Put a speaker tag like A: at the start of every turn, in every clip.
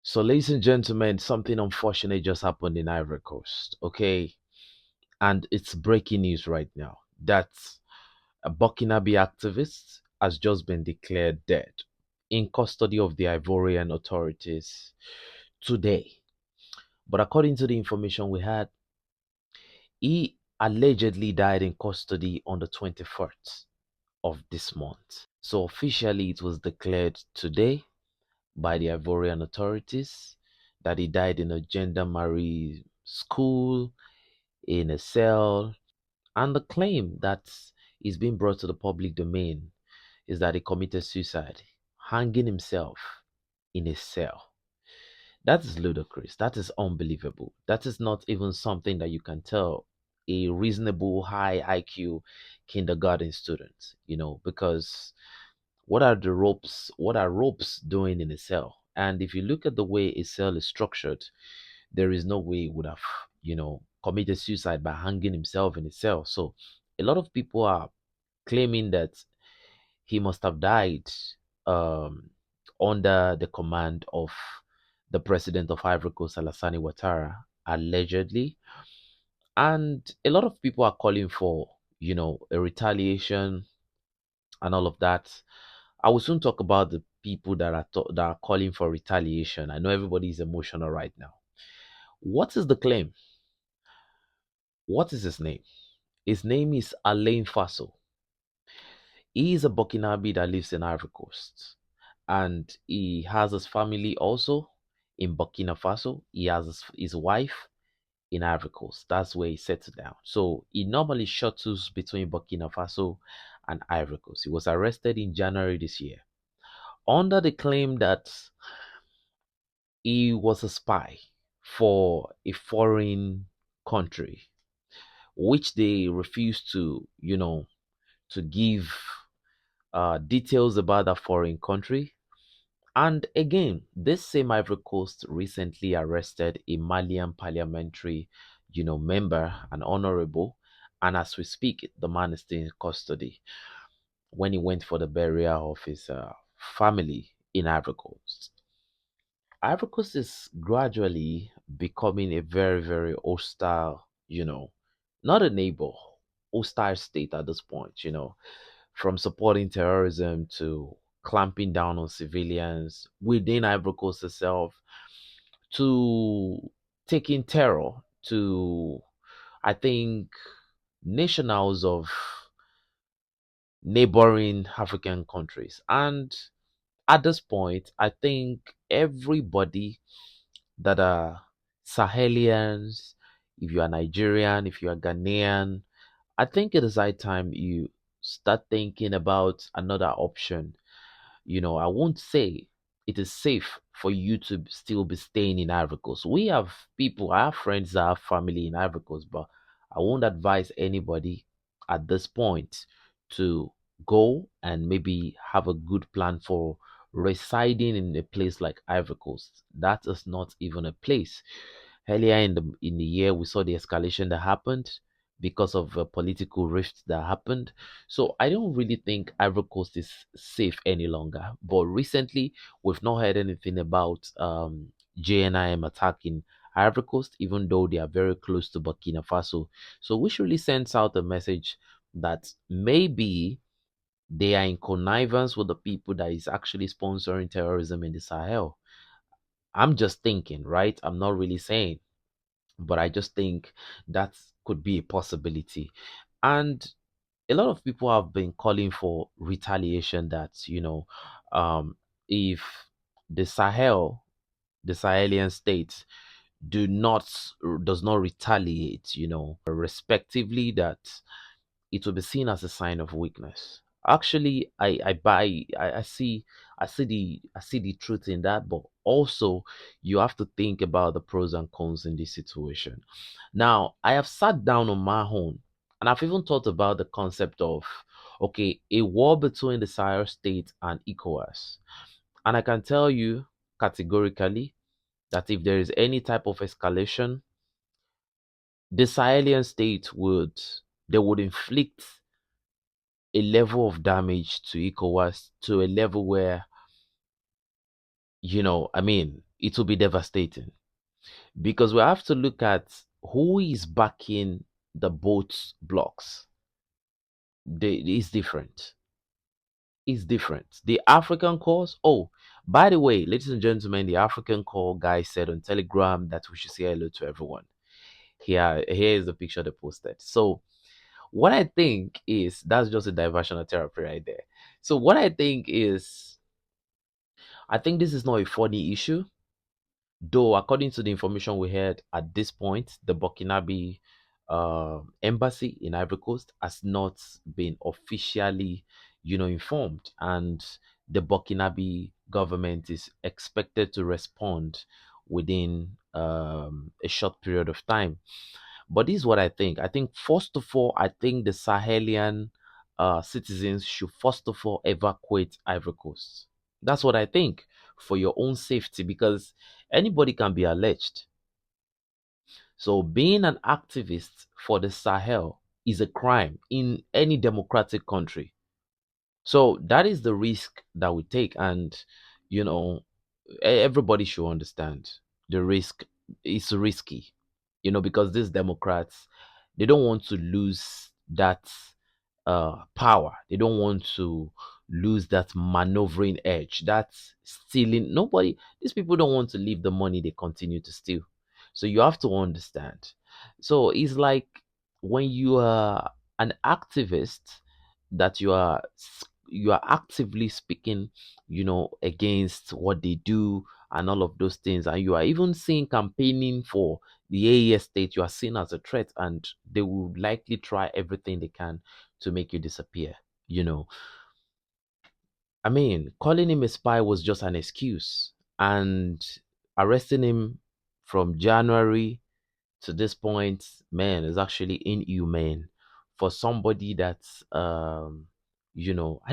A: So, ladies and gentlemen, something unfortunate just happened in Ivory Coast. Okay, and it's breaking news right now that a Burkinabe activist has just been declared dead in custody of the Ivorian authorities today. But according to the information we had, he allegedly died in custody on the 21st of this month. So officially, it was declared today by the Ivorian authorities that he died in a gendarmerie school in a cell. And the claim that is being brought to the public domain is that he committed suicide, hanging himself in a cell. That is ludicrous. That is unbelievable. That is not even something that you can tell a reasonable high IQ kindergarten student, because what are ropes doing in a cell? And if you look at the way a cell is structured, there is no way he would have, committed suicide by hanging himself in a cell. So a lot of people are claiming that he must have died um, under the command of the president of Ivory Coast, Alassane Ouattara, allegedly. And a lot of people are calling for, a retaliation and all of that. I will soon talk about the people that are calling for retaliation. I know everybody is emotional right now. What is the claim? What is his name? His name is Alain Faso. He is a Burkinabe that lives in Ivory Coast, and he has his family also in Burkina Faso. He has his wife in Ivory Coast. That's where he settled down. So he normally shuttles between Burkina Faso and Ivory Coast. He was arrested in January this year under the claim that he was a spy for a foreign country, which they refused to, to give details about that foreign country. And again, this same Ivory Coast recently arrested a Malian parliamentary, member, an honorable, and as we speak, the man is still in custody when he went for the burial of his family in Ivory Coast. Ivory Coast is gradually becoming a very, very hostile, not a neighbor, hostile state at this point, from supporting terrorism to clamping down on civilians within Ivory Coast itself to taking terror to, I think, nationals of neighboring African countries. And at this point, I think everybody that are Sahelians, if you are Nigerian, if you are Ghanaian, I think it is high time you start thinking about another option. I won't say it is safe for you to still be staying in Ivory Coast. We have people, I have friends that have family in Ivory Coast, but I won't advise anybody at this point to go and maybe have a good plan for residing in a place like Ivory Coast. That is not even a place. Earlier in the year, we saw the escalation that happened because of a political rift that happened. So I don't really think Ivory Coast is safe any longer. But recently, we've not heard anything about JNIM attacking Ivory Coast, even though they are very close to Burkina Faso. So which really sends out a message that maybe they are in connivance with the people that is actually sponsoring terrorism in the Sahel. I'm just thinking, right? I'm not really saying, but I just think that could be a possibility. And a lot of people have been calling for retaliation that, if the the Sahelian states does not retaliate, respectively, that it will be seen as a sign of weakness. Actually, I see the truth in that, but also you have to think about the pros and cons in this situation. Now, I have sat down on my own and I've even thought about the concept of, okay, a war between the Sahel state and ECOWAS. And I can tell you categorically that if there is any type of escalation, the Sahelian state would inflict a level of damage to ECOWAS to a level where, I mean, it will be devastating because we have to look at who is backing the both blocks. It's different. It's different. The African cause. Oh, by the way, ladies and gentlemen, the African call guy said on Telegram that we should say hello to everyone. Here is the picture they posted. So what I think is that's just a diversional therapy right there. So what I think is I think this is not a funny issue. Though, according to the information we had at this point, the Burkinabe embassy in Ivory Coast has not been officially, informed, and the Burkinabe government is expected to respond within a short period of time. But this is what I think. I think first of all, I think the Sahelian citizens should first of all evacuate Ivory Coast. That's what I think for your own safety because anybody can be alleged. So being an activist for the Sahel is a crime in any democratic country. So that is the risk that we take, and you know, everybody should understand the risk is risky, because these Democrats they don't want to lose that power. They don't want to lose that maneuvering edge. That's stealing. Nobody, these people don't want to leave the money they continue to steal. So you have to understand. So it's like when you are an activist that you are actively speaking, against what they do and all of those things, and you are even seeing campaigning for the AES state, you are seen as a threat, and they will likely try everything they can to make you disappear. You know, I mean, calling him a spy was just an excuse, and arresting him from January to this point, man, is actually inhumane for somebody that's, I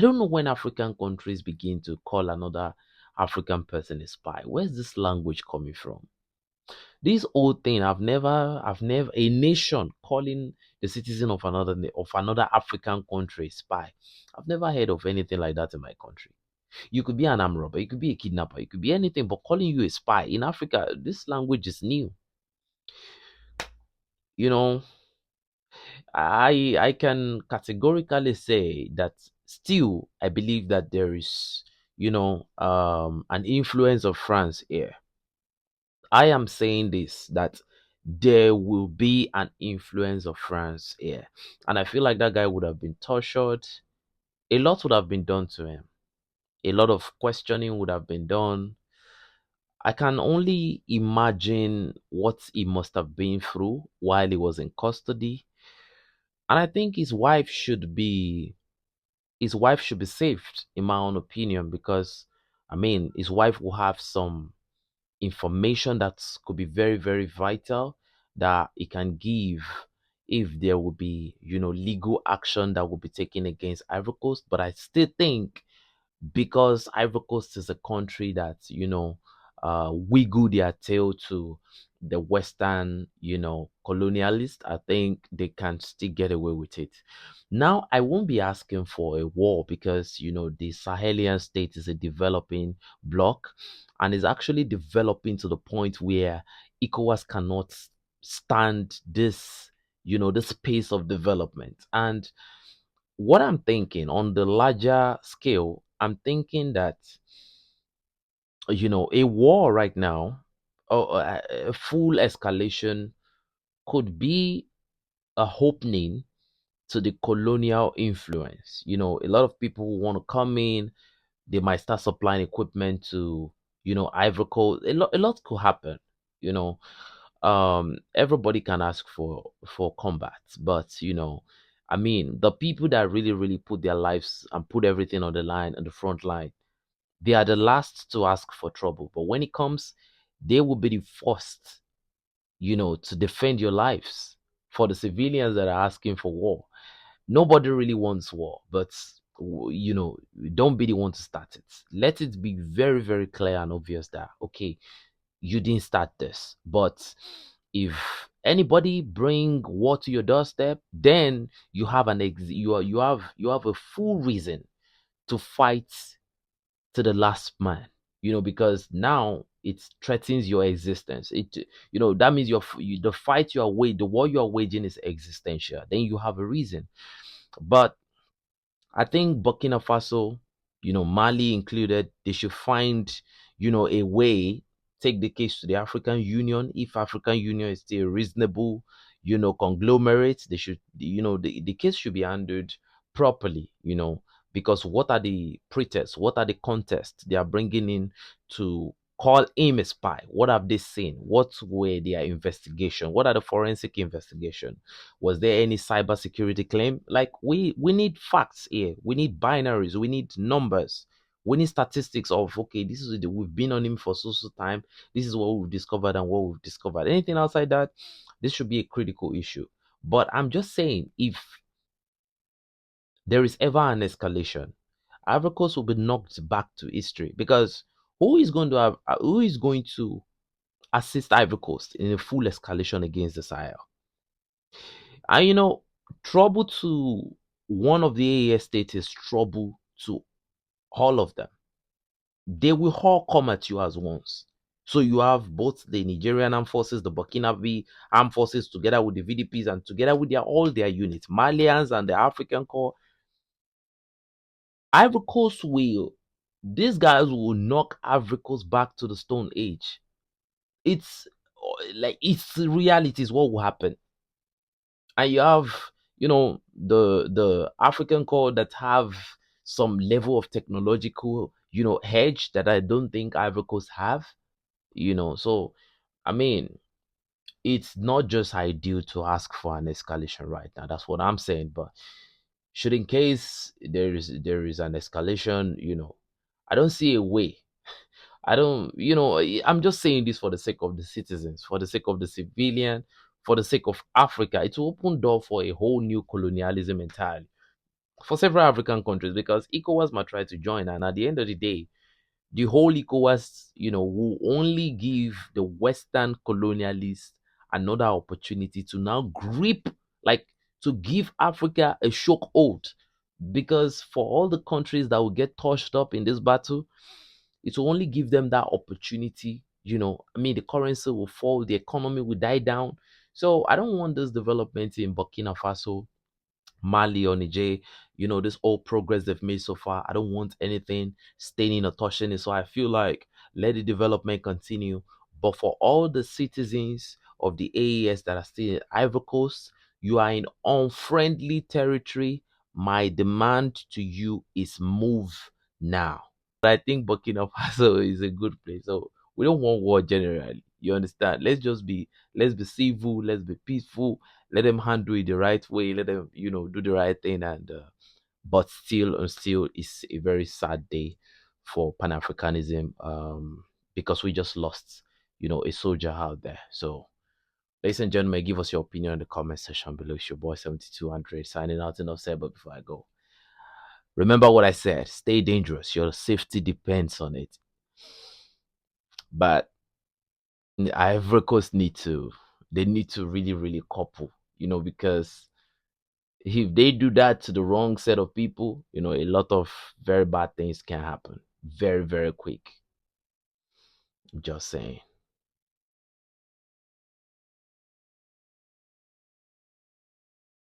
A: don't know when African countries begin to call another African person a spy. Where's this language coming from? This old thing, I've never a nation calling the citizen of another African country a spy. I've never heard of anything like that in my country. You could be an armed robber, you could be a kidnapper, you could be anything, but calling you a spy in Africa, this language is new. You know, I can categorically say that still I believe that there is, an influence of France here. I am saying this that there will be an influence of France here. And I feel like that guy would have been tortured. A lot would have been done to him. A lot of questioning would have been done. I can only imagine what he must have been through while he was in custody. And I think his wife should be saved, in my own opinion, because I mean his wife will have some information that could be very, very vital that it can give if there will be, legal action that will be taken against Ivory Coast. But I still think because Ivory Coast is a country that, wiggle their tail to the Western, colonialist, I think they can still get away with it. Now, I won't be asking for a war because, the Sahelian state is a developing bloc and is actually developing to the point where ECOWAS cannot stand this pace of development. And what I'm thinking on the larger scale, I'm thinking that, a war right now, or a full escalation could be a opening to the colonial influence. A lot of people want to come in, they might start supplying equipment to, Ivory Coast. A lot could happen, you know. Everybody can ask for combat, but I mean, the people that really, really put their lives and put everything on the line, on the front line, they are the last to ask for trouble. But when it comes, they will be the first, to defend your lives. For the civilians that are asking for war, nobody really wants war, but don't be the one to start it. Let it be very, very clear and obvious that okay, you didn't start this, but if anybody bring war to your doorstep, then you have you have a full reason to fight to the last man, because now It threatens your existence. That means the fight you are the war you are waging is existential. Then you have a reason. But I think Burkina Faso, Mali included, they should find, a way, take the case to the African Union. If African Union is still a reasonable, conglomerate, they should, the case should be handled properly, because what are the pretexts? What are the contests they are bringing in to call him a spy? What have they seen? What were their investigation? What are the forensic investigation? Was there any cybersecurity claim? Like we need facts here. We need binaries. We need numbers. We need statistics of, okay, this is we've been on him for so time. This is what we've discovered and what we've discovered. Anything outside that, this should be a critical issue. But I'm just saying, if there is ever an escalation, Ivory Coast will be knocked back to history, because who is going to assist Ivory Coast in a full escalation against the Sahel? And trouble to one of the AES states is trouble to all of them. They will all come at you as once. So you have both the Nigerian armed forces, the Burkina Faso armed forces, together with the VDPs and together with all their units, Malians and the African Corps. Ivory Coast these guys will knock Ivory Coast back to the Stone Age. It's it's reality is what will happen. And you have the African core that have some level of technological hedge that I don't think Ivory Coast have. So I mean, it's not just ideal to ask for an escalation right now. That's what I'm saying. But should, in case there is an escalation, I don't see a way. I don't, I'm just saying this for the sake of the citizens, for the sake of the civilian, for the sake of Africa. It will open door for a whole new colonialism entirely for several African countries, because ECOWAS might try to join, and at the end of the day, the whole ECOWAS, will only give the Western colonialists another opportunity to now grip, like, to give Africa a shock hold. Because for all the countries that will get touched up in this battle, it will only give them that opportunity. I mean, the currency will fall, the economy will die down. So I don't want this development in Burkina Faso, Mali, or Niger, this all progress they've made so far. I don't want anything staining or touching it. So I feel like let the development continue. But for all the citizens of the AES that are still in Ivory Coast, you are in unfriendly territory. My demand to you is move now. But I think Burkina Faso is a good place. So we don't want war generally. You understand? Let's be civil, let's be peaceful, let them handle it the right way, let them do the right thing. And but still it's a very sad day for pan-Africanism, because we just lost a soldier out there. So ladies and gentlemen, give us your opinion in the comment section below. It's your boy 7200 signing out. Enough said, but before I go, remember what I said: stay dangerous, your safety depends on it. But Ivory Coast need to really really couple, because if they do that to the wrong set of people, a lot of very bad things can happen very, very quick. Just saying.